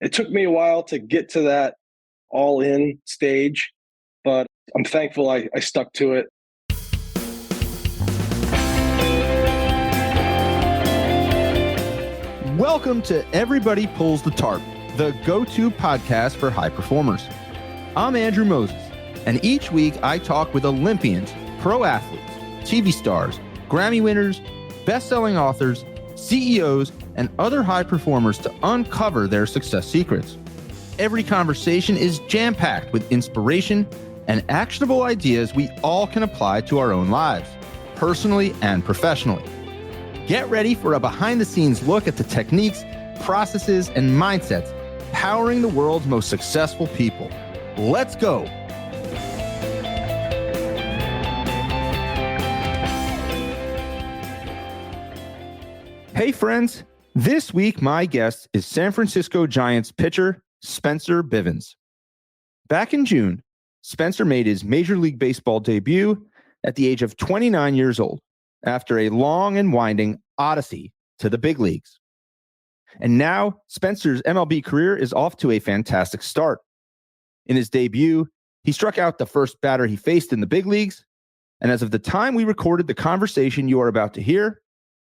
It took me a while to get to that all-in stage, but I'm thankful I stuck to it. Welcome to Everybody Pulls the Tarp, the go-to podcast for high performers. I'm Andrew Moses, and each week I talk with Olympians, pro athletes, TV stars, Grammy winners, best-selling authors, CEOs, and other high performers to uncover their success secrets. Every conversation is jam-packed with inspiration and actionable ideas we all can apply to our own lives, personally and professionally. Get ready for a behind-the-scenes look at the techniques, processes, and mindsets powering the world's most successful people. Let's go. Hey, friends. This week, my guest is San Francisco Giants pitcher Spencer Bivens. Back in June, Spencer made his Major League Baseball debut at the age of 29 years old, after a long and winding odyssey to the big leagues. And now Spencer's MLB career is off to a fantastic start. In his debut, he struck out the first batter he faced in the big leagues. And as of the time we recorded the conversation you are about to hear,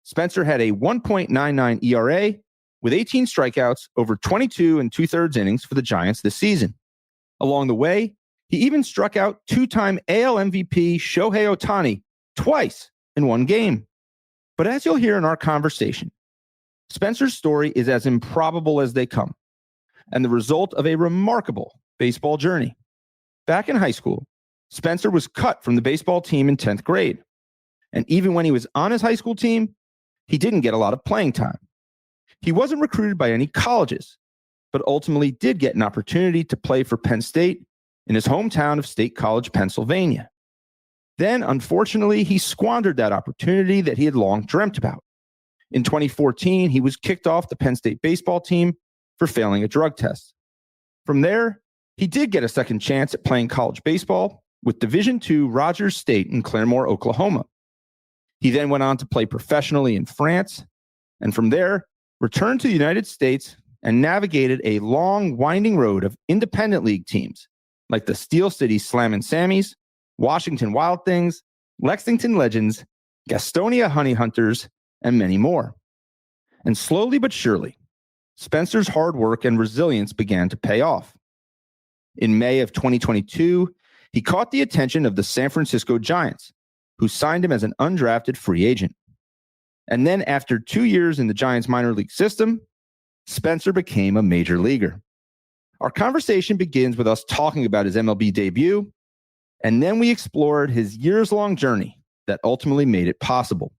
Spencer had a 1.99 ERA with 18 strikeouts over 22 and 2/3 innings for the Giants this season. Along the way, he even struck out two-time AL MVP Shohei Ohtani twice in one game. But as you'll hear in our conversation, Spencer's story is as improbable as they come, and the result of a remarkable baseball journey. Back in high school, Spencer was cut from the baseball team in 10th grade. And even when he was on his high school team, he didn't get a lot of playing time. He wasn't recruited by any colleges, but ultimately did get an opportunity to play for Penn State in his hometown of State College, Pennsylvania. Then, unfortunately, he squandered that opportunity that he had long dreamt about. In 2014, he was kicked off the Penn State baseball team for failing a drug test. From there, he did get a second chance at playing college baseball with Division II Rogers State in Claremore, Oklahoma. He then went on to play professionally in France, and from there, returned to the United States and navigated a long, winding road of independent league teams like the Steel City Slammin' Sammies, Washington Wild Things, Lexington Legends, Gastonia Honey Hunters, and many more. And slowly but surely, Spencer's hard work and resilience began to pay off. In May of 2022, he caught the attention of the San Francisco Giants, who signed him as an undrafted free agent. And then after 2 years in the Giants minor league system, Spencer became a major leaguer. Our conversation begins with us talking about his MLB debut, and then we explored his years-long journey that ultimately made it possible.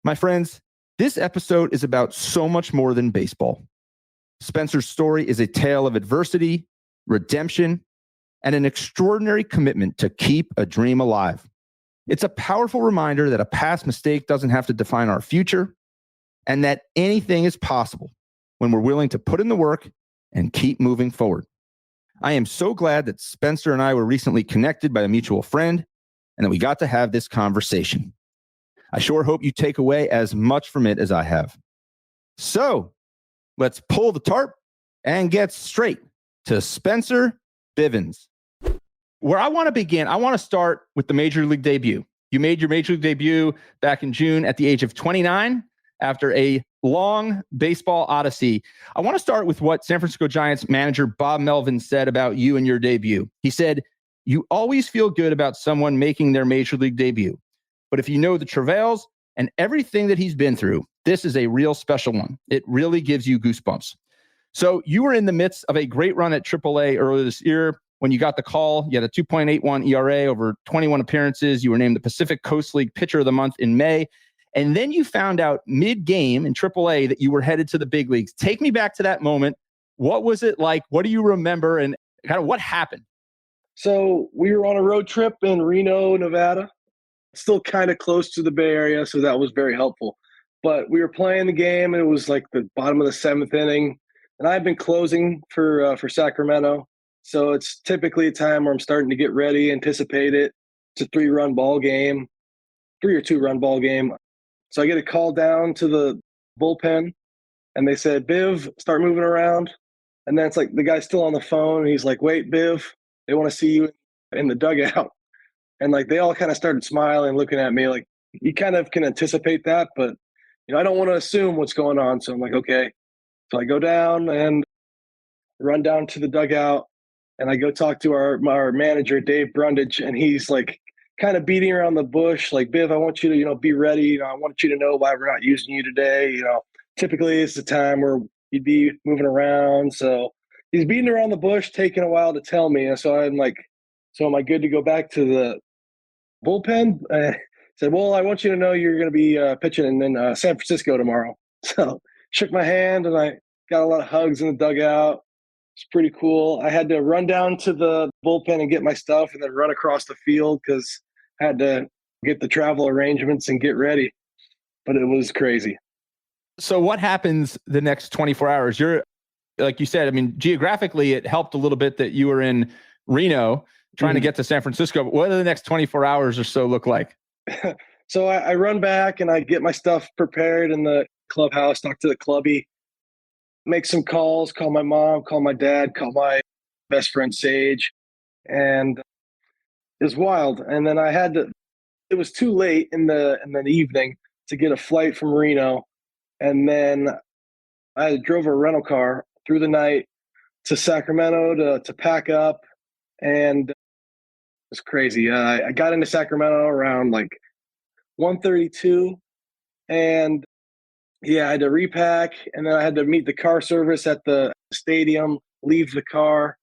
My friends, this episode is about so much more than baseball. Spencer's story is a tale of adversity, redemption, and an extraordinary commitment to keep a dream alive. It's a powerful reminder that a past mistake doesn't have to define our future, and that anything is possible when we're willing to put in the work and keep moving forward. I am so glad that Spencer and I were recently connected by a mutual friend and that we got to have this conversation. I sure hope you take away as much from it as I have. So let's pull the tarp and get straight to Spencer Bivens. Where I want to begin, I want to start with the Major League debut. You made your Major League debut back in June at the age of 29 after a long baseball odyssey. I want to start with what San Francisco Giants manager Bob Melvin said about you and your debut. He said, "You always feel good about someone making their Major League debut. But if you know the travails and everything that he's been through, this is a real special one. It really gives you goosebumps." So you were in the midst of a great run at AAA earlier this year. When you got the call, you had a 2.81 ERA over 21 appearances. You were named the Pacific Coast League Pitcher of the Month in May. And then you found out mid-game in AAA that you were headed to the big leagues. Take me back to that moment. What was it like? What do you remember? And kind of what happened? So we were on a road trip in Reno, Nevada, still kind of close to the Bay Area, so that was very helpful. But we were playing the game, and it was like the bottom of the seventh inning. And I've been closing for Sacramento. So it's typically a time where I'm starting to get ready, anticipate it. It's a 3-run ball game, 3 or 2-run ball game. So I get a call down to the bullpen, and they said, "Biv, start moving around." And then it's like the guy's still on the phone. And he's like, wait, Biv, they want to see you in the dugout. And like they all kind of started smiling, looking at me like you kind of can anticipate that, but I don't want to assume what's going on. So I'm like, okay. So I go down and run down to the dugout, and I go talk to our manager, Dave Brundage, and he's like kind of beating around the bush, like, Biv, I want you to, be ready. I want you to know why we're not using you today. Typically it's the time where you'd be moving around. So he's beating around the bush, taking a while to tell me. And so I'm like, so am I good to go back to the bullpen? I said, well, I want you to know you're going to be pitching in San Francisco tomorrow. So shook my hand, and I got a lot of hugs in the dugout. It's pretty cool. I had to run down to the bullpen and get my stuff and then run across the field because I had to get the travel arrangements and get ready. But it was crazy. So what happens the next 24 hours? You're, like you said, I mean, geographically, it helped a little bit that you were in Reno trying to get to San Francisco. But what do the next 24 hours or so look like? So I run back and I get my stuff prepared in the clubhouse, talk to the clubby, make some calls, call my mom, call my dad, call my best friend Sage. And it was wild. And then it was too late in the evening to get a flight from Reno. And then I drove a rental car through the night to Sacramento to pack up. And it was crazy. I got into Sacramento around like 1:32, and I had to repack, and then I had to meet the car service at the stadium, leave the car.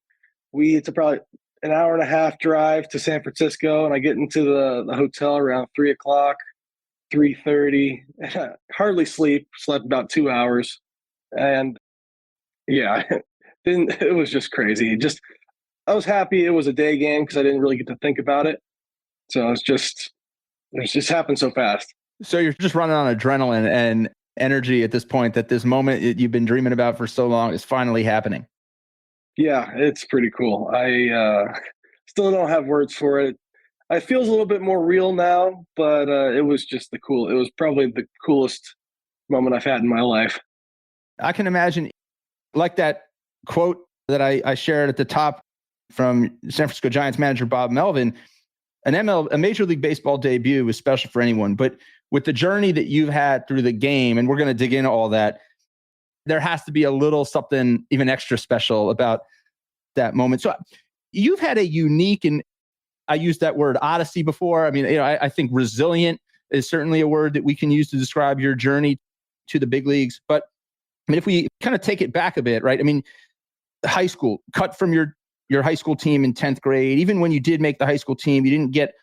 It's probably an hour and a half drive to San Francisco, and I get into the hotel around 3 o'clock, 3:30. Hardly slept about 2 hours. And it was just crazy. I was happy it was a day game because I didn't really get to think about it. So it just happened so fast. So you're just running on adrenaline and energy at this point, that this moment you've been dreaming about for so long is finally happening. Yeah, it's pretty cool. I still don't have words for it. It feels a little bit more real now, but it was probably the coolest moment I've had in my life. I can imagine, like that quote that I shared at the top from San Francisco Giants manager Bob Melvin, a Major League Baseball debut was special for anyone, but with the journey that you've had through the game, and we're going to dig into all that, there has to be a little something even extra special about that moment. So you've had a unique, and I used that word Odyssey before. I mean, I think resilient is certainly a word that we can use to describe your journey to the big leagues. But I mean, if we kind of take it back a bit, right? I mean, high school, cut from your high school team in 10th grade. Even when you did make the high school team, you didn't get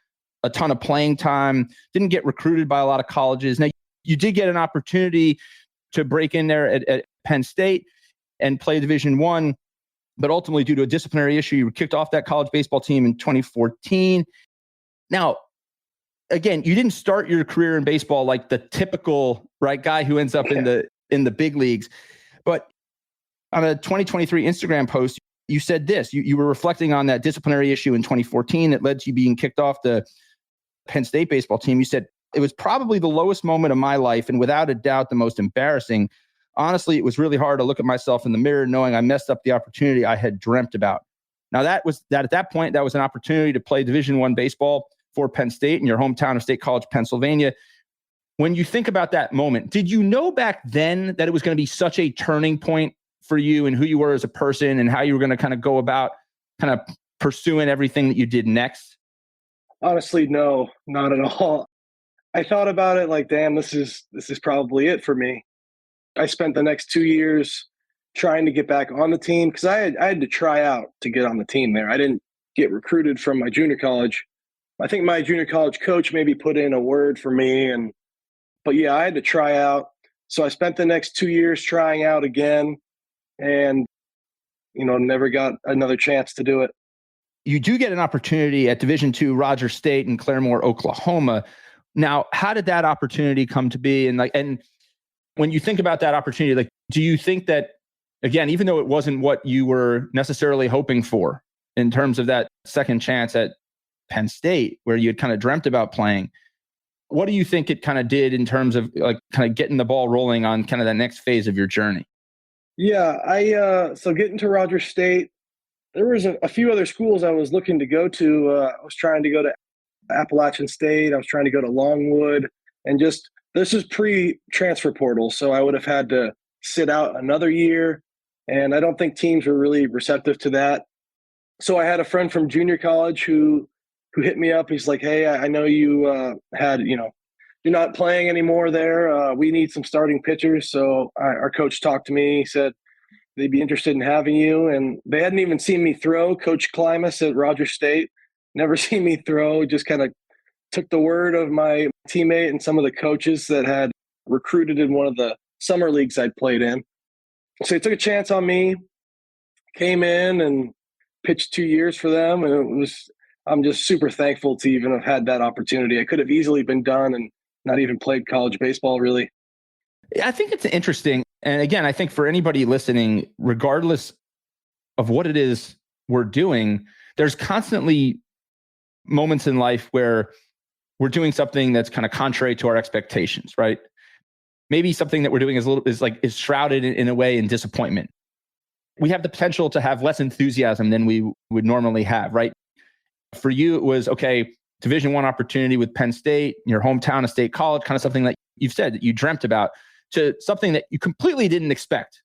a ton of playing time, didn't get recruited by a lot of colleges. Now, you did get an opportunity to break in there at Penn State and play Division I, but ultimately, due to a disciplinary issue, you were kicked off that college baseball team in 2014. Now, again, you didn't start your career in baseball like the typical guy who ends up in the big leagues. But on a 2023 Instagram post, you said this. You were reflecting on that disciplinary issue in 2014 that led to you being kicked off the Penn State baseball team. You said, it was probably the lowest moment of my life and without a doubt the most embarrassing. Honestly, it was really hard to look at myself in the mirror knowing I messed up the opportunity I had dreamt about. Now, at that point, that was an opportunity to play Division I baseball for Penn State in your hometown of State College, Pennsylvania. When you think about that moment, did you know back then that it was going to be such a turning point for you and who you were as a person and how you were going to kind of go about kind of pursuing everything that you did next? Honestly, no, not at all. I thought about it like, damn, this is probably it for me. I spent the next 2 years trying to get back on the team because I had to try out to get on the team there. I didn't get recruited from my junior college. I think my junior college coach maybe put in a word for me, but yeah, I had to try out. So I spent the next 2 years trying out again, and never got another chance to do it. You do get an opportunity at Division II Rogers State in Claremore, Oklahoma. Now, how did that opportunity come to be? And when you think about that opportunity, do you think that, again, even though it wasn't what you were necessarily hoping for in terms of that second chance at Penn State, where you had kind of dreamt about playing, what do you think it kind of did in terms of kind of getting the ball rolling on kind of that next phase of your journey? Yeah, so getting to Rogers State, there was a few other schools I was looking to go to. I was trying to go to Appalachian State. I was trying to go to Longwood, and just this is pre-transfer portal, so I would have had to sit out another year, and I don't think teams were really receptive to that. So I had a friend from junior college who hit me up. He's like, "Hey, I know you you're not playing anymore there. We need some starting pitchers." So our coach talked to me. He said they'd be interested in having you. And they hadn't even seen me throw. Coach Klimas at Rogers State, never seen me throw, just kind of took the word of my teammate and some of the coaches that had recruited in one of the summer leagues I'd played in. So they took a chance on me, came in and pitched 2 years for them. And I'm just super thankful to even have had that opportunity. I could have easily been done and not even played college baseball, really. I think it's interesting. And again, I think for anybody listening, regardless of what it is we're doing, there's constantly moments in life where we're doing something that's kind of contrary to our expectations, right? Maybe something that we're doing is shrouded in a way in disappointment. We have the potential to have less enthusiasm than we would normally have, right? For you, it was, okay, Division I opportunity with Penn State, your hometown of State College, kind of something that you've said that you dreamt about, to something that you completely didn't expect.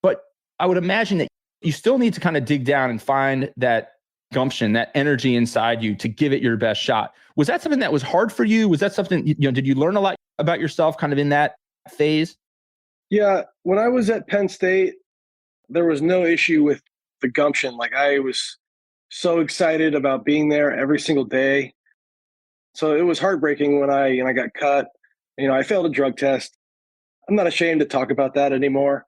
But I would imagine that you still need to kind of dig down and find that gumption, that energy inside you to give it your best shot. Was that something that was hard for you? Was that something, did you learn a lot about yourself kind of in that phase? Yeah, when I was at Penn State, there was no issue with the gumption. Like, I was so excited about being there every single day. So it was heartbreaking when I got cut. I failed a drug test. I'm not ashamed to talk about that anymore.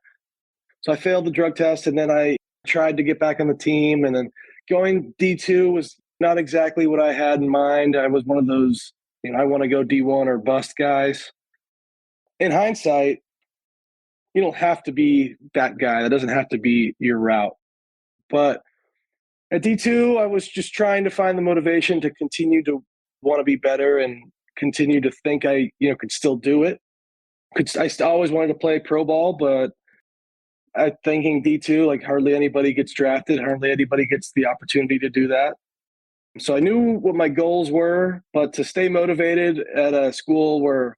So I failed the drug test, and then I tried to get back on the team. And then going D2 was not exactly what I had in mind. I was one of those, I want to go D1 or bust guys. In hindsight, you don't have to be that guy. That doesn't have to be your route. But at D2, I was just trying to find the motivation to continue to want to be better and continue to think I could still do it. I always wanted to play pro ball, but I thinking D2, like, hardly anybody gets drafted, hardly anybody gets the opportunity to do that. So I knew what my goals were, but to stay motivated at a school where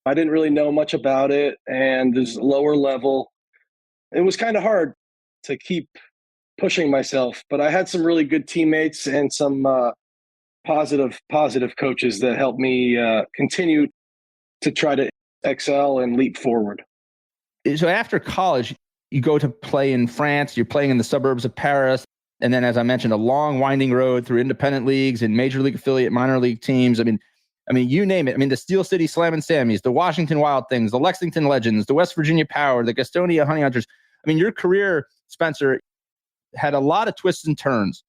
I didn't really know much about it and is lower level, it was kind of hard to keep pushing myself. But I had some really good teammates and some positive coaches that helped me continue to try to excel and leap forward. So after college, you go to play in France. You're playing in the suburbs of Paris. And then, as I mentioned, a long winding road through independent leagues and major league affiliate minor league teams. I mean, you name it. I mean, the Steel City Slam and Sammies, the Washington Wild Things, the Lexington Legends, the West Virginia Power, the Gastonia Honey Hunters. I mean, your career, Spencer, had a lot of twists and turns.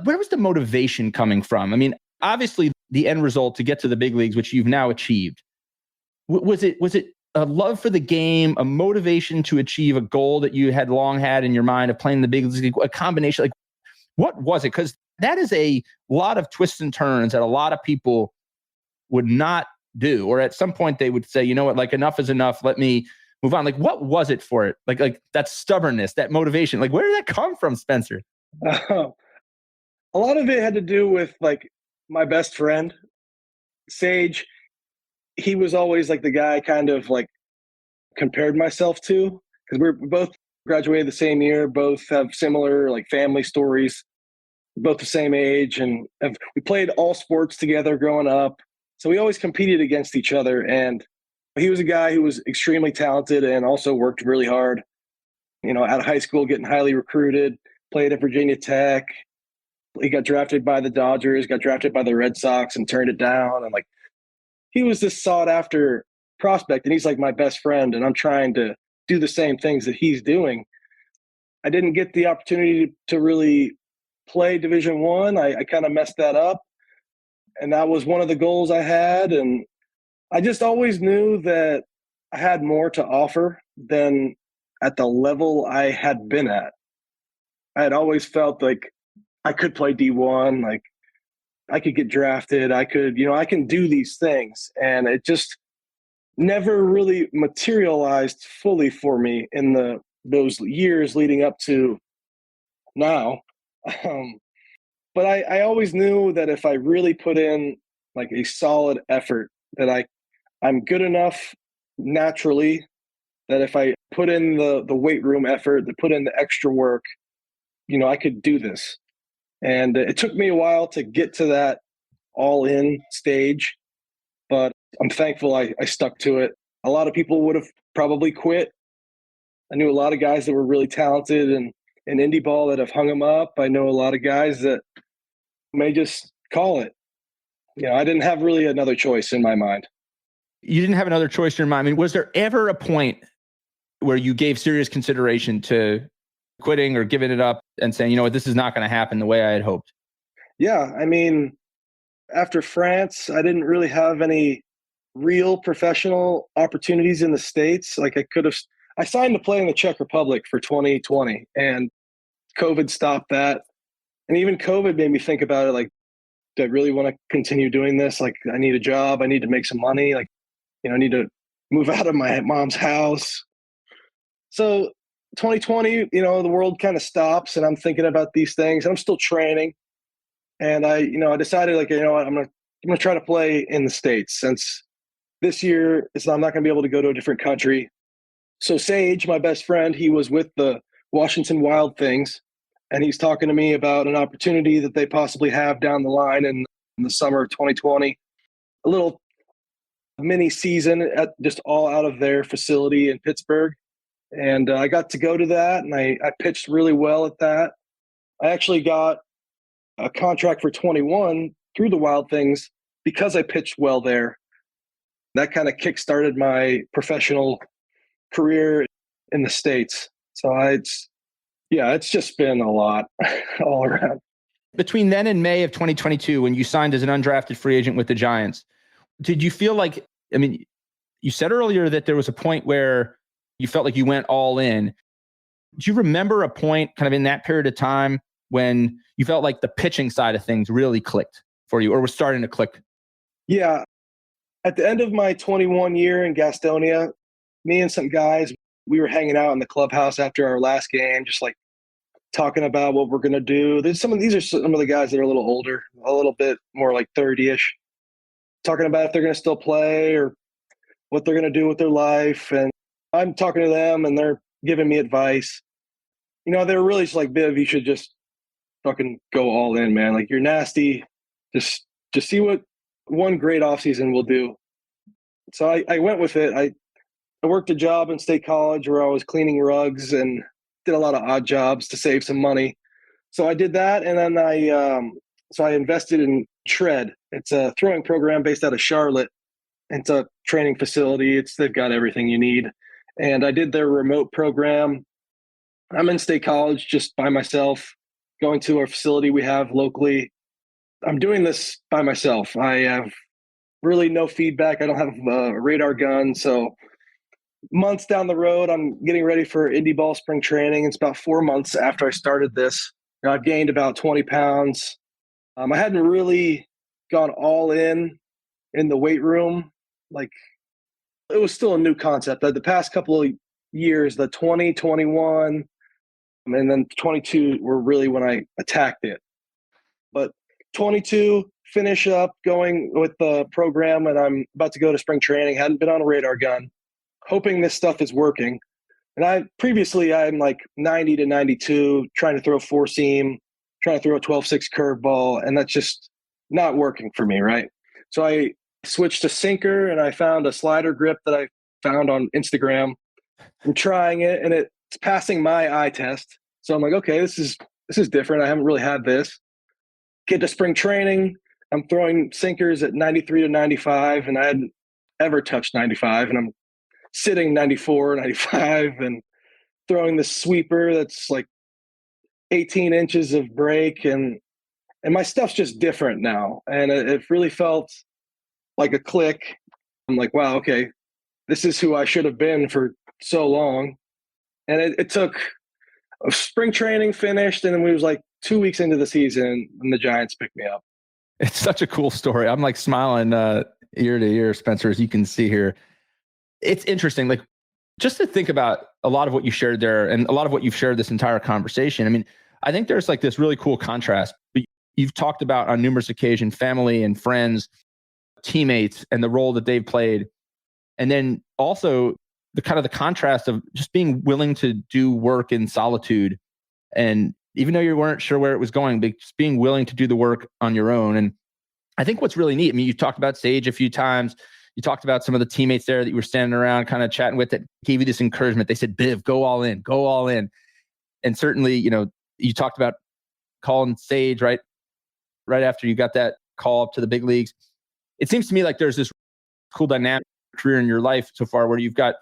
Where was the motivation coming from? I mean, obviously, the end result to get to the big leagues, which you've now achieved, was it a love for the game, a motivation to achieve a goal that you had long had in your mind of playing the big league, a combination? Like, what was it? Because that is a lot of twists and turns that a lot of people would not do, or at some point they would say, you know what, like, enough is enough. Let me move on. Like, what was it for it? Like that stubbornness, that motivation. Like, where did that come from, Spencer? A lot of it had to do with, like, my best friend, Sage. He was always like the guy I kind of like compared myself to, because we're both graduated the same year, both have similar like family stories, both the same age, and we played all sports together growing up. So we always competed against each other. And he was a guy who was extremely talented and also worked really hard. Out of high school, getting highly recruited, played at Virginia Tech. He got drafted by the Dodgers, got drafted by the Red Sox and turned it down. And like, he was this sought after prospect, and he's like my best friend, and I'm trying to do the same things that he's doing. I didn't get the opportunity to really play Division I. I kind of messed that up, and that was one of the goals I had. And I just always knew that I had more to offer than at the level I had been at. I had always felt like I could play D1, like I could get drafted. I could, I can do these things. And it just, never really materialized fully for me in those years leading up to now. Um, but I always knew that if I really put in like a solid effort, that I'm good enough naturally, that if I put in the weight room effort, to put in the extra work, I could do this. And it took me a while to get to that all in stage, but I'm thankful I stuck to it. A lot of people would have probably quit. I knew a lot of guys that were really talented and in indie ball that have hung them up. I know a lot of guys that may just call it. I didn't have really another choice in my mind. You didn't have another choice in your mind. I mean, was there ever a point where you gave serious consideration to quitting or giving it up and saying, you know what, this is not going to happen the way I had hoped? Yeah. I mean, after France, I didn't really have any real professional opportunities in the States. Like I signed to play in the Czech Republic for 2020 and COVID stopped that. And even COVID made me think about it. Like, do I really want to continue doing this? Like, I need a job. I need to make some money. Like, I need to move out of my mom's house. So 2020, the world kind of stops and I'm thinking about these things and I'm still training. And I decided like, what, I'm going to try to play in the States since this year I'm not going to be able to go to a different country. So Sage, my best friend, he was with the Washington Wild Things and he's talking to me about an opportunity that they possibly have down the line in the summer of 2020, a little mini season at just all out of their facility in Pittsburgh. And I got to go to that and I pitched really well at that. I actually got a contract for 21 through the Wild Things because I pitched well there. That kind of kickstarted my professional career in the States. So it's just been a lot all around. Between then and May of 2022, when you signed as an undrafted free agent with the Giants, did you feel like, I mean, you said earlier that there was a point where you felt like you went all in. Do you remember a point kind of in that period of time when you felt like the pitching side of things really clicked for you or was starting to click? Yeah. At the end of my 21 year in Gastonia, me and some guys, we were hanging out in the clubhouse after our last game, just like talking about what we're going to do. These are some of the guys that are a little older, a little bit more like 30-ish, talking about if they're going to still play or what they're going to do with their life. And I'm talking to them and they're giving me advice. They're really just like, Biv, you should just fucking go all in, man. Like, you're nasty. Just see what one great offseason will do. So I went with it. I worked a job in State College where I was cleaning rugs and did a lot of odd jobs to save some money. So I did that. And then I invested in Shred. It's a throwing program based out of Charlotte. It's a training facility. They've got everything you need. And I did their remote program. I'm in State College just by myself, going to our facility we have locally. I'm doing this by myself. I have really no feedback. I don't have a radar gun. So months down the road, I'm getting ready for indie ball spring training. It's about 4 months after I started this. I've gained about 20 pounds. I hadn't really gone all in the weight room. Like, it was still a new concept. The past couple of years, the 20, 21, and then 22 were really when I attacked it. But 22, finish up going with the program, and I'm about to go to spring training. Hadn't been on a radar gun, hoping this stuff is working. And I'm like 90 to 92, trying to throw four seam, trying to throw a 12-6 curveball, and that's just not working for me, right? So I switched to sinker, and I found a slider grip that I found on Instagram. I'm trying it, and it's passing my eye test. So I'm like, okay, this is different. I haven't really had this. Get to spring training. I'm throwing sinkers at 93 to 95, and I hadn't ever touched 95, and I'm sitting 94, 95, and throwing this sweeper that's like 18 inches of break, and my stuff's just different now. And it really felt like a click. I'm like, wow, okay, this is who I should have been for so long. And it took spring training finished, and then we was like 2 weeks into the season, and the Giants picked me up. It's such a cool story. I'm like smiling ear to ear, Spencer, as you can see here. it's interesting. Like, just to think about a lot of what you shared there and a lot of what you've shared this entire conversation. I mean, I think there's like this really cool contrast. You've talked about on numerous occasions, family and friends, teammates, and the role that they've played. And then also the kind of the contrast of just being willing to do work in solitude. And even though you weren't sure where it was going, but just being willing to do the work on your own. And I think what's really neat, I mean, you talked about Sage a few times. You talked about some of the teammates there that you were standing around kind of chatting with that gave you this encouragement. They said, Biv, go all in, go all in. And certainly, you talked about calling Sage right after you got that call up to the big leagues. It seems to me like there's this cool dynamic career in your life so far where you've got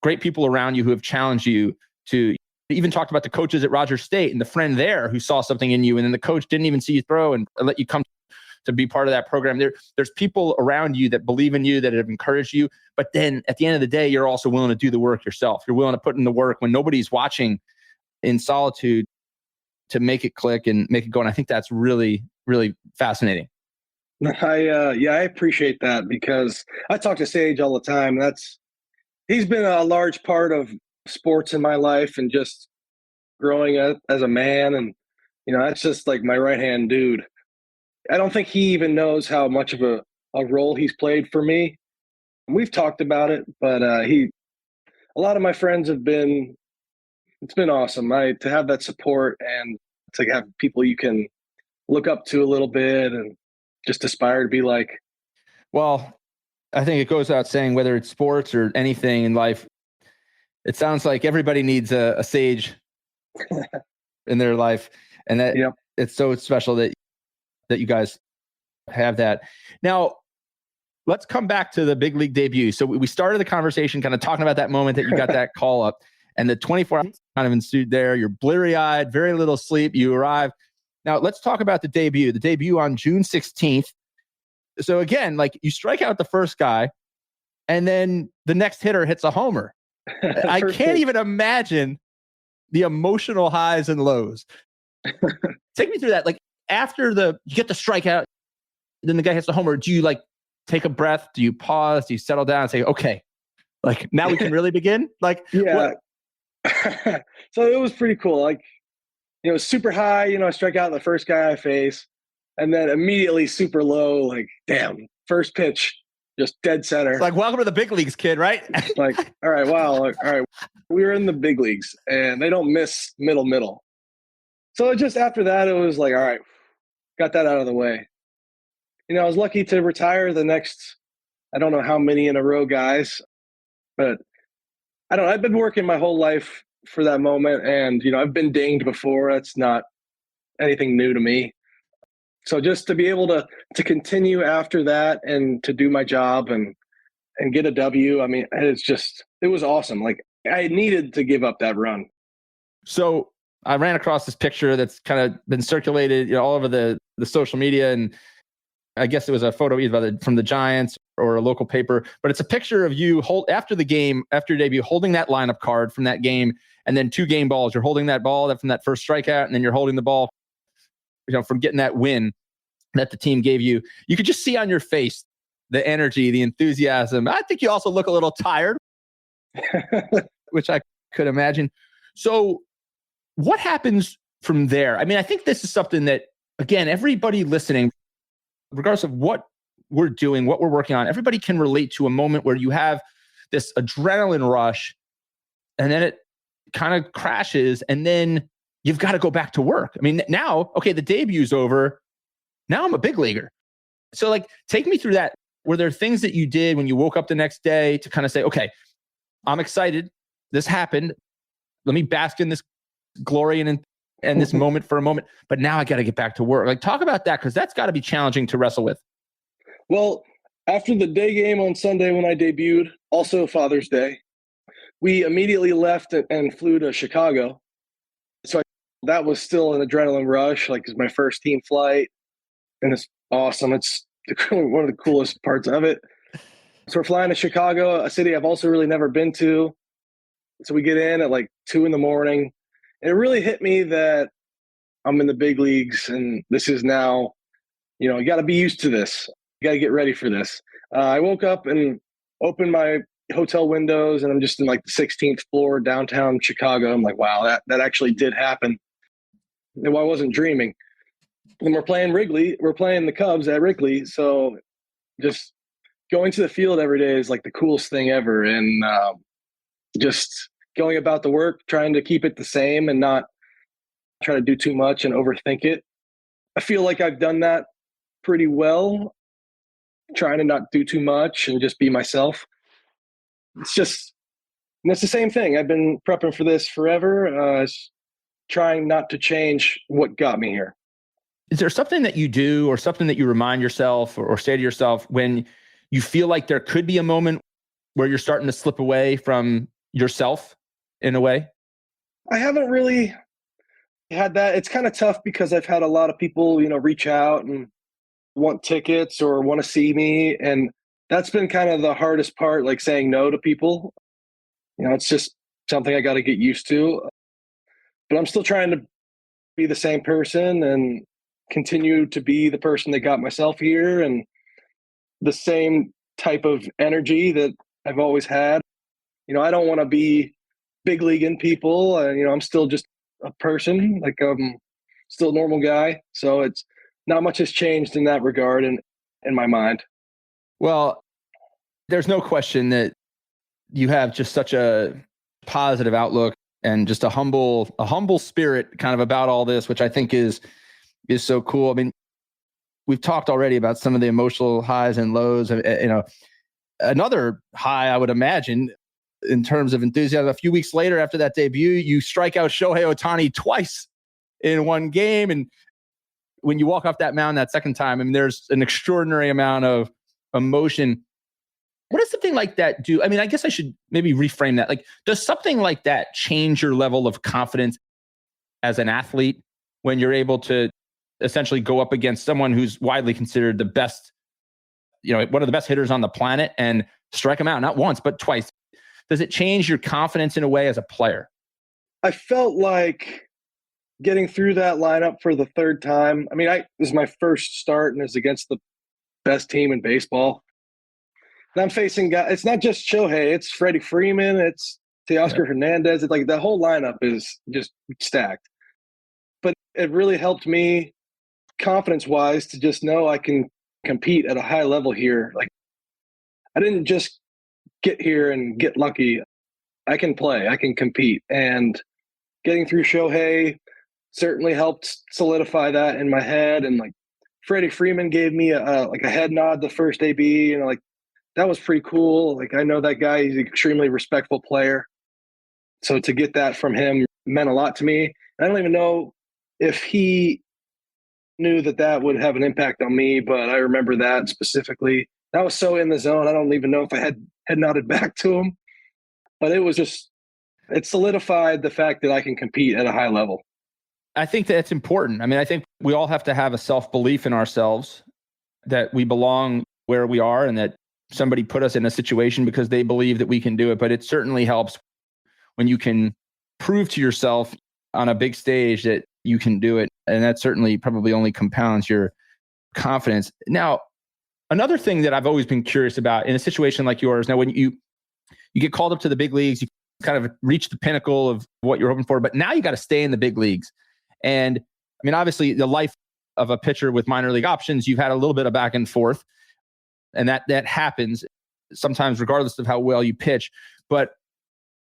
great people around you who have challenged you to even talked about the coaches at Rogers State and the friend there who saw something in you. And then the coach didn't even see you throw and let you come to be part of that program. There's people around you that believe in you, that have encouraged you. But then at the end of the day, you're also willing to do the work yourself. You're willing to put in the work when nobody's watching in solitude to make it click and make it go. And I think that's really, really fascinating. I appreciate that because I talk to Sage all the time. He's been a large part of sports in my life and just growing up as a man. And, that's just like my right-hand dude. I don't think he even knows how much of a role he's played for me. We've talked about it, but a lot of my friends it's been awesome. To have that support and to have people you can look up to a little bit and just aspire to be like. Well, I think it goes without saying, whether it's sports or anything in life, it sounds like everybody needs a Sage in their life. And that It's so special that you guys have that. Now, let's come back to the big league debut. So we started the conversation kind of talking about that moment that you got that call up, and the 24 hours kind of ensued there. You're bleary-eyed, very little sleep. You arrive. Now, let's talk about the debut. The debut on June 16th. So again, like, you strike out the first guy, and then the next hitter hits a homer. I can't even imagine the emotional highs and lows. Take me through that. Like, after you get the strikeout, then the guy hits the homer. Do you like take a breath? Do you pause? Do you settle down and say, okay, like, now we can really begin? Like, yeah. So it was pretty cool. Like, super high, I strike out the first guy I face, and then immediately super low, like, damn, first pitch, just dead center. It's like, welcome to the big leagues, kid, right? Like, all right, wow. Like, all right, we were in the big leagues, and they don't miss middle. So just after that, it was like, all right, got that out of the way. I was lucky to retire the next, I don't know how many in a row guys, but I've been working my whole life for that moment. And, I've been dinged before. That's not anything new to me. So just to be able to continue after that and to do my job and get a W, I mean, it was awesome. Like, I needed to give up that run. So I ran across this picture that's kind of been circulated, all over the social media. And I guess it was a photo either from the Giants or a local paper, but it's a picture of you after the game, after your debut, holding that lineup card from that game, and then 2 game balls. You're holding that ball from that first strikeout, and then you're holding the ball, from getting that win that the team gave you. You could just see on your face the energy, the enthusiasm. I think you also look a little tired, which I could imagine. So what happens from there? I mean, I think this is something that, again, everybody listening, regardless of what we're doing, what we're working on, everybody can relate to a moment where you have this adrenaline rush and then it kind of crashes and then you've got to go back to work. I mean, now, okay, the debut's over. Now I'm a big leaguer. So, like, take me through that. Were there things that you did when you woke up the next day to kind of say, okay, I'm excited. This happened. Let me bask in this glory and this moment for a moment. But now I got to get back to work. Like, talk about that, because that's got to be challenging to wrestle with. Well, after the day game on Sunday when I debuted, also Father's Day, we immediately left and flew to Chicago. So that was still an adrenaline rush. Like, it's my first team flight, and it's awesome. It's one of the coolest parts of it. So we're flying to Chicago, a city I've also really never been to. So we get in at like 2 a.m. and it really hit me that I'm in the big leagues, and this is now, you got to be used to this. You got to get ready for this. I woke up and opened my hotel windows and I'm just in like the 16th floor downtown Chicago. I'm like, wow, that actually did happen. And I wasn't dreaming. And we're playing Wrigley. We're playing the Cubs at Wrigley. So just going to the field every day is like the coolest thing ever. And just going about the work, trying to keep it the same and not try to do too much and overthink it. I feel like I've done that pretty well, trying to not do too much and just be myself. And it's the same thing. I've been prepping for this forever, trying not to change what got me here. Is there something that you do or something that you remind yourself or say to yourself when you feel like there could be a moment where you're starting to slip away from yourself in a way? I haven't really had that. It's kind of tough because I've had a lot of people, reach out and want tickets or want to see me. And that's been kind of the hardest part, like saying no to people. It's just something I got to get used to. But I'm still trying to be the same person and continue to be the person that got myself here and the same type of energy that I've always had. I don't want to be big leaguing people. I'm still just a person, like still a normal guy. So it's not much has changed in that regard in my mind. Well, there's no question that you have just such a positive outlook and just a humble spirit kind of about all this, which I think is so cool. I mean, we've talked already about some of the emotional highs and lows. Another high, I would imagine, in terms of enthusiasm, a few weeks later after that debut, you strike out Shohei Ohtani twice in one game. And when you walk off that mound that second time, I mean, there's an extraordinary amount of emotion. What does something like that do? I mean, I guess I should maybe reframe that. Like, does something like that change your level of confidence as an athlete when you're able to essentially go up against someone who's widely considered the best, one of the best hitters on the planet and strike him out, not once, but twice? Does it change your confidence in a way as a player? I felt like getting through that lineup for the third time. I mean, this is my first start and it's against the best team in baseball. And I'm facing guys. It's not just Shohei. It's Freddie Freeman. It's Teoscar Hernandez. It's like the whole lineup is just stacked. But it really helped me confidence-wise to just know I can compete at a high level here. Like, I didn't just get here and get lucky. I can play. I can compete. And getting through Shohei certainly helped solidify that in my head. And like Freddie Freeman gave me a head nod the first AB. That was pretty cool. Like, I know that guy. He's an extremely respectful player. So to get that from him meant a lot to me. And I don't even know if he knew that would have an impact on me, but I remember that specifically. That was so in the zone. I don't even know if I had nodded back to him. But it solidified the fact that I can compete at a high level. I think that's important. I mean, I think we all have to have a self-belief in ourselves that we belong where we are and that somebody put us in a situation because they believe that we can do it. But it certainly helps when you can prove to yourself on a big stage that you can do it. And that certainly probably only compounds your confidence. Now, another thing that I've always been curious about in a situation like yours, now when you get called up to the big leagues, you kind of reach the pinnacle of what you're hoping for, but now you got to stay in the big leagues. And I mean, obviously the life of a pitcher with minor league options, you've had a little bit of back and forth. And that happens sometimes regardless of how well you pitch. But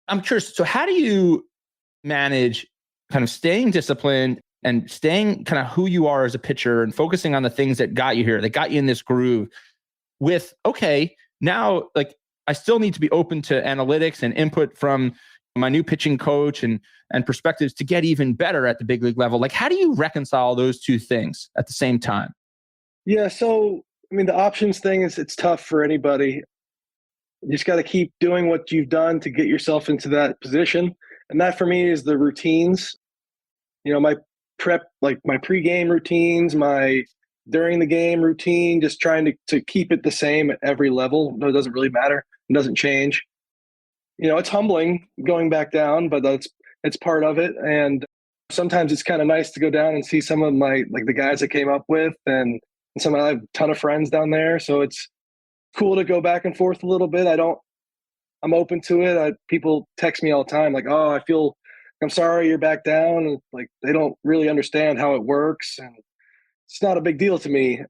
I'm curious, so how do you manage kind of staying disciplined and staying kind of who you are as a pitcher and focusing on the things that got you here, that got you in this groove with, okay, now like I still need to be open to analytics and input from my new pitching coach and perspectives to get even better at the big league level. Like, how do you reconcile those two things at the same time? Yeah, so I mean, the options thing it's tough for anybody. You just got to keep doing what you've done to get yourself into that position. And that for me is the routines. My prep, like my pregame routines, my during the game routine, just trying to keep it the same at every level. No, it doesn't really matter. It doesn't change. It's humbling going back down, but it's part of it. And sometimes it's kind of nice to go down and see some of the guys I came up with and I have a ton of friends down there. So it's cool to go back and forth a little bit. I don't I'm open to it. People text me all the time, like, "Oh, I'm sorry you're back down." And, like, they don't really understand how it works, and it's not a big deal to me.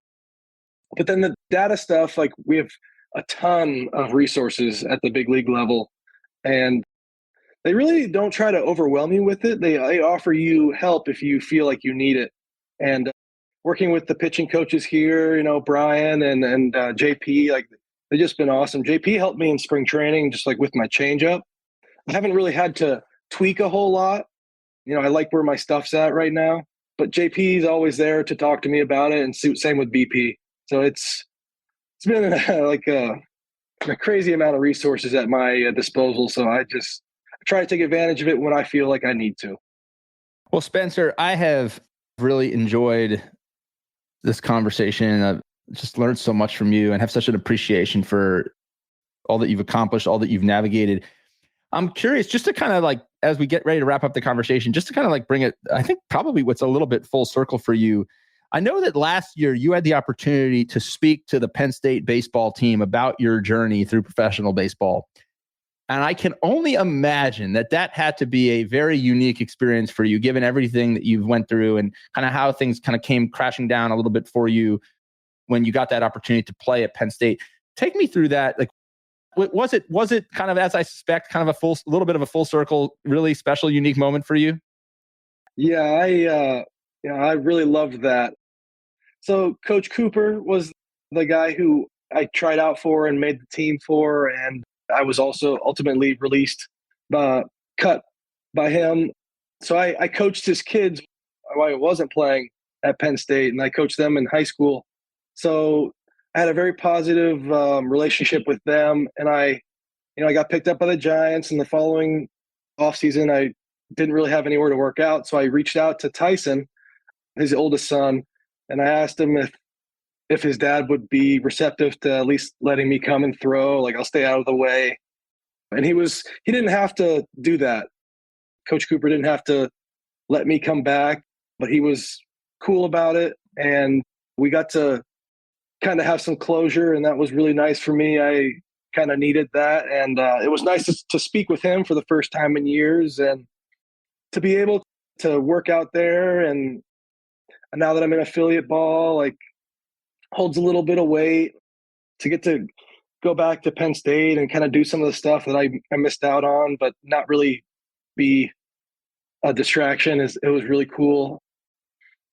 But then the data stuff, like, we have a ton of resources at the big league level, and they really don't try to overwhelm you with it. They offer you help if you feel like you need it. And working with the pitching coaches here, Brian and JP, like, they've just been awesome. JP helped me in spring training, just like with my changeup. I haven't really had to tweak a whole lot. I like where my stuff's at right now, but JP is always there to talk to me about it, and same with BP. So it's been like a crazy amount of resources at my disposal. So I try to take advantage of it when I feel like I need to. Well, Spencer, I have really enjoyed this conversation. I've just learned so much from you and have such an appreciation for all that you've accomplished, all that you've navigated. I'm curious, just to kind of like, as we get ready to wrap up the conversation, just to kind of like bring it, I think probably what's a little bit full circle for you. I know that last year you had the opportunity to speak to the Penn State baseball team about your journey through professional baseball. And I can only imagine that had to be a very unique experience for you, given everything that you've went through and kind of how things kind of came crashing down a little bit for you when you got that opportunity to play at Penn State. Take me through that. Like, was it kind of, as I suspect, kind of a little bit of a full circle, really special, unique moment for you? Yeah, I really loved that. So Coach Cooper was the guy who I tried out for and made the team for, and I was also ultimately cut by him. So I coached his kids while I wasn't playing at Penn State, and I coached them in high school. So I had a very positive relationship with them, and I got picked up by the Giants. In the following offseason, I didn't really have anywhere to work out, so I reached out to Tyson, his oldest son, and I asked him if his dad would be receptive to at least letting me come and throw. Like, I'll stay out of the way. And he didn't have to do that. Coach Cooper didn't have to let me come back, but he was cool about it. And we got to kind of have some closure, and that was really nice for me. I kind of needed that. And it was nice to speak with him for the first time in years and to be able to work out there. And now that I'm in affiliate ball, like, holds a little bit of weight to get to go back to Penn State and kind of do some of the stuff that I missed out on, but not really be a distraction. It was really cool.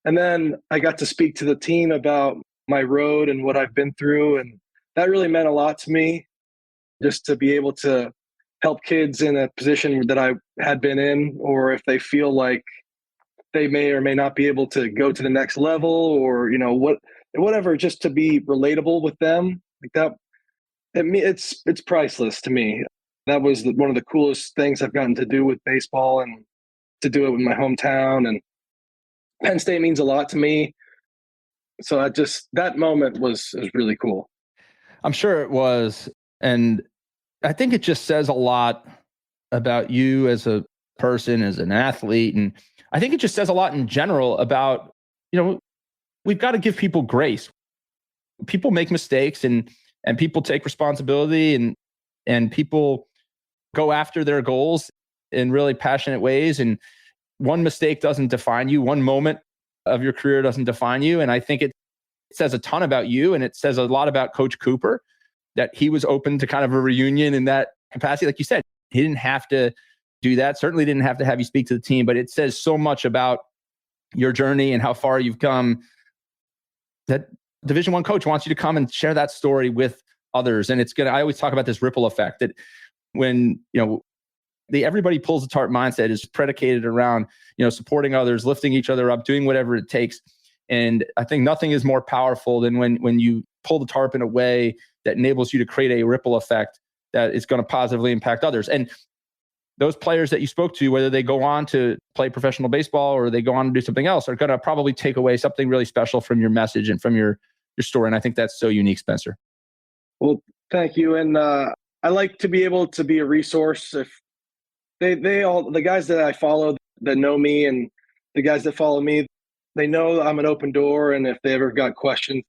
And then I got to speak to the team about my road and what I've been through. And that really meant a lot to me, just to be able to help kids in a position that I had been in, or if they feel like they may or may not be able to go to the next level, or, whatever, just to be relatable with them like that. It's priceless to me. That was one of the coolest things I've gotten to do with baseball, and to do it in my hometown. And Penn State means a lot to me. So that moment was really cool. I'm sure it was. And I think it just says a lot about you as a person, as an athlete. And I think it just says a lot in general about, we've got to give people grace. People make mistakes, and people take responsibility, and people go after their goals in really passionate ways. And one mistake doesn't define you. One moment of your career doesn't define you. And I think it says a ton about you, and it says a lot about Coach Cooper, that he was open to kind of a reunion in that capacity. Like you said, he didn't have to do that. Certainly didn't have to have you speak to the team, but it says so much about your journey and how far you've come, that Division I coach wants you to come and share that story with others. And I always talk about this ripple effect, that when, the everybody pulls the tarp mindset is predicated around, supporting others, lifting each other up, doing whatever it takes. And I think nothing is more powerful than when you pull the tarp in a way that enables you to create a ripple effect that is going to positively impact others. And those players that you spoke to, whether they go on to play professional baseball or they go on to do something else, are going to probably take away something really special from your message and from your story. And I think that's so unique, Spencer. Well, thank you. And I like to be able to be a resource. If the guys that I follow that know me, and the guys that follow me, they know I'm an open door. And if they ever got questions,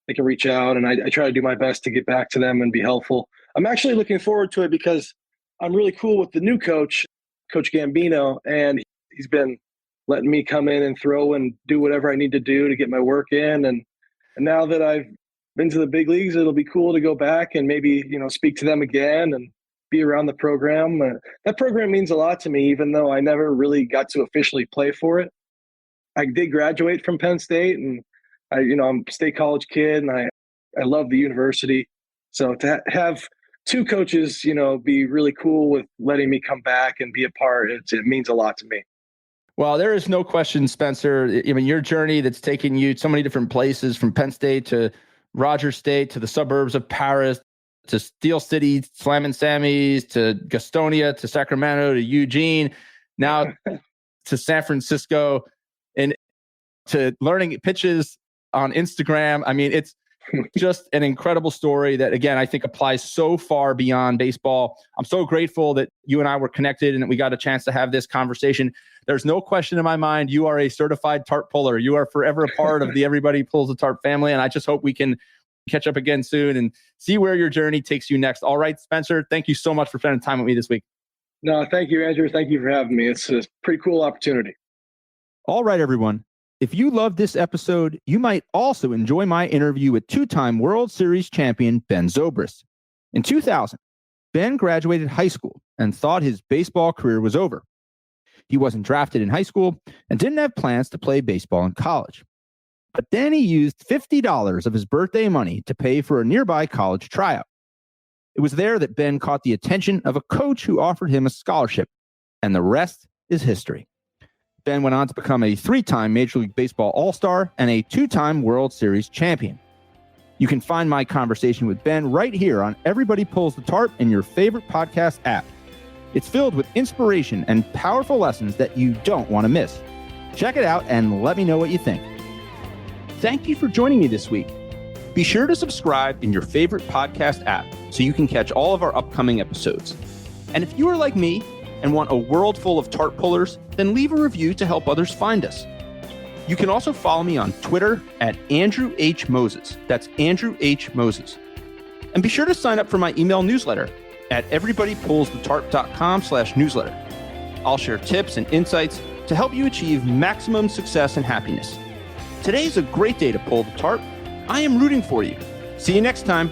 they can reach out, and I try to do my best to get back to them and be helpful. I'm actually looking forward to it because I'm really cool with the new coach, Coach Gambino, and he's been letting me come in and throw and do whatever I need to do to get my work in. And now that I've been to the big leagues, it'll be cool to go back and maybe, speak to them again and be around the program. That program means a lot to me, even though I never really got to officially play for it. I did graduate from Penn State, and I'm a state college kid, and I love the university. So to have two coaches, be really cool with letting me come back and be a part, it means a lot to me. Well, there is no question, Spencer. I mean, your journey that's taken you so many different places, from Penn State to Rogers State to the suburbs of Paris to Steel City, Slam & Sammy's to Gastonia to Sacramento to Eugene, now to San Francisco, and to learning pitches on Instagram. I mean, it's just an incredible story that, again, I think applies so far beyond baseball. I'm so grateful that you and I were connected and that we got a chance to have this conversation. There's no question in my mind, you are a certified tarp puller. You are forever a part of the Everybody Pulls the Tarp family. And I just hope we can catch up again soon and see where your journey takes you next. All right, Spencer, thank you so much for spending time with me this week. No, thank you, Andrew. Thank you for having me. It's a pretty cool opportunity. All right, everyone. If you loved this episode, you might also enjoy my interview with two-time World Series champion Ben Zobrist. In 2000, Ben graduated high school and thought his baseball career was over. He wasn't drafted in high school and didn't have plans to play baseball in college. But then he used $50 of his birthday money to pay for a nearby college tryout. It was there that Ben caught the attention of a coach who offered him a scholarship, and the rest is history. Ben went on to become a 3-time Major League Baseball All-Star and a 2-time World Series champion. You can find my conversation with Ben right here on Everybody Pulls the Tarp in your favorite podcast app. It's filled with inspiration and powerful lessons that you don't want to miss. Check it out and let me know what you think. Thank you for joining me this week. Be sure to subscribe in your favorite podcast app so you can catch all of our upcoming episodes. And if you are like me and want a world full of tarp pullers, then leave a review to help others find us. You can also follow me on Twitter at Andrew H. Moses. That's Andrew H. Moses. And be sure to sign up for my email newsletter at everybodypullsthetarp.com/newsletter. I'll share tips and insights to help you achieve maximum success and happiness. Today's a great day to pull the tarp. I am rooting for you. See you next time.